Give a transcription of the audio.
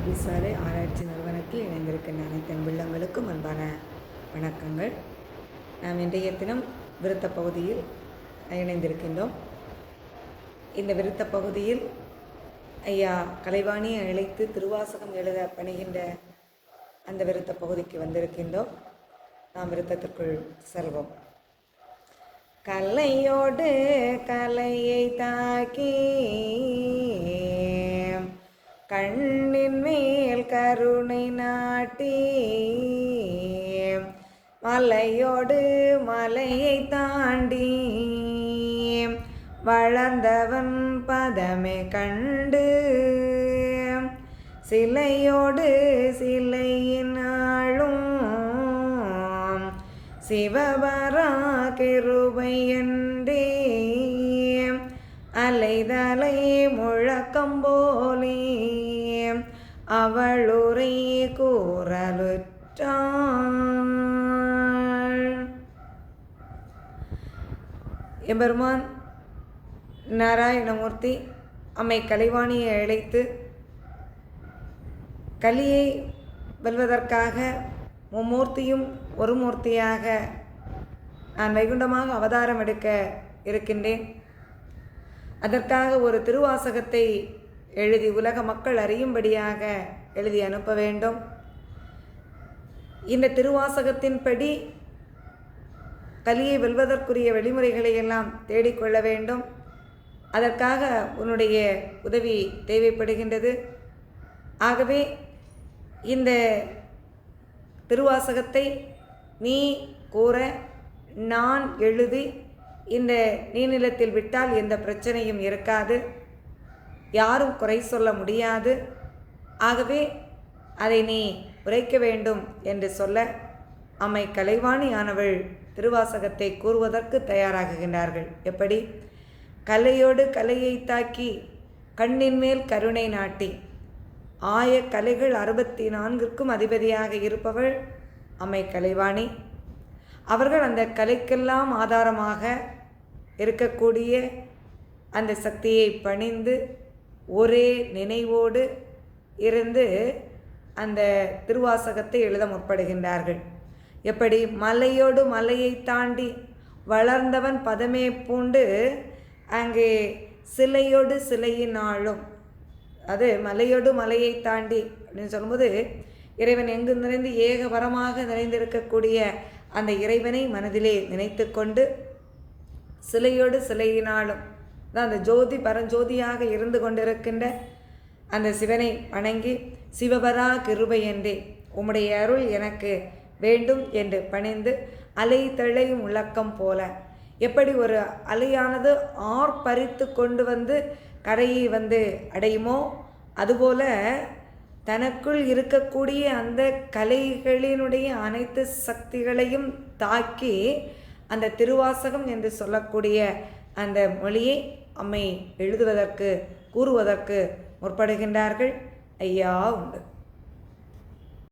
கல்விசாலை ஆராய்ச்சி நிறுவனத்தில் இணைந்திருக்கின்ற அனைத்து அன்புள்ளங்களுக்கும் அன்பான வணக்கங்கள். நாம் இன்றைய தினம் விருத்த பகுதியில் இணைந்திருக்கின்றோம். இந்த விருத்த பகுதியில் ஐயா கலைவாணியை அழைத்து திருவாசகம் எழுத பணிகின்ற அந்த விருத்த பகுதிக்கு வந்திருக்கின்றோம். நாம் விருத்தத்திற்குள் செல்வோம். கலையோடு கலையை தாக்கி கண்ணின் மேல் கருணை நாட்டி மலையோடு மலையை தாண்டி வளர்ந்தவன் பதமே கண்டு சிலையோடு சிலையினாலும் சிவபரா கிருபை என்றே அலைதலை முழக்கம் போலே அவளுரை கூறலுற்றாள். எம்பெருமான் நாராயணமூர்த்தி அம்மை கலைவாணியை அழைத்து கலியை வெல்வதற்காக மும்மூர்த்தியும் ஒரு மூர்த்தியாக நான் வைகுண்டமாக அவதாரம் எடுக்க இருக்கின்றேன். அதற்காக ஒரு திருவாசகத்தை எழுதி உலக மக்கள் அறியும்படியாக எழுதி அனுப்ப வேண்டும். இந்த திருவாசகத்தின்படி கலியை வெல்வதற்குரிய வழிமுறைகளை எல்லாம் தேடிக்கொள்ள வேண்டும். அதற்காக உன்னுடைய உதவி தேவைப்படுகின்றது. ஆகவே இந்த திருவாசகத்தை நீ கூற நான் எழுதி இந்த நீநிலத்தில் விட்டால் எந்த பிரச்சனையும் இருக்காது, யாரும் குறை சொல்ல முடியாது. ஆகவே அதை நீ உரைக்க வேண்டும் என்று சொல்ல அம்மை கலைவாணி ஆனவள் திருவாசகத்தை கூறுவதற்கு தயாராகுகின்றார்கள். எப்படி? கலையோடு கலையை தாக்கி கண்ணின் மேல் கருணை நாட்டி ஆய கலைகள் 64க்கும் அதிபதியாக இருப்பவள் அம்மை கலைவாணி. அவர்கள் அந்த கலைக்கெல்லாம் ஆதாரமாக இருக்கக்கூடிய அந்த சக்தியை பணிந்து ஒரே நினைவோடு இருந்து அந்த திருவாசகத்தை எழுத முற்படுகின்றார்கள். எப்படி? மலையோடு மலையை தாண்டி வளர்ந்தவன் பதமே பூண்டு அங்கே சிலையோடு சிலையினாலும், அது மலையோடு மலையை தாண்டி அப்படின்னு சொல்லும்போது இறைவன் எங்கு நிறைந்து ஏகவரமாக நிறைந்திருக்கக்கூடிய அந்த இறைவனை மனதிலே நினைத்து கொண்டு சிலையோடு சிலையினாலும் தான் அந்த ஜோதி பரஞ்சோதியாக இருந்து கொண்டிருக்கின்ற அந்த சிவனை வணங்கி சிவபரா கிருபை என்றே உம்முடைய அருள் எனக்கு வேண்டும் என்று பணிந்து அலை தழையும் முழக்கம் போல, எப்படி ஒரு அலையானது ஆர்ப்பரித்து கொண்டு வந்து கரையை அடையுமோ அதுபோல தனக்குள் இருக்கக்கூடிய அந்த கலைகளினுடைய அனைத்து சக்திகளையும் தாக்கி அந்த திருவாசகம் என்று சொல்லக்கூடிய அந்த மொழியை அம்மை எழுதுவதற்கு கூறுவதற்கு முற்படுகின்றார்கள். ஐயா உண்டு.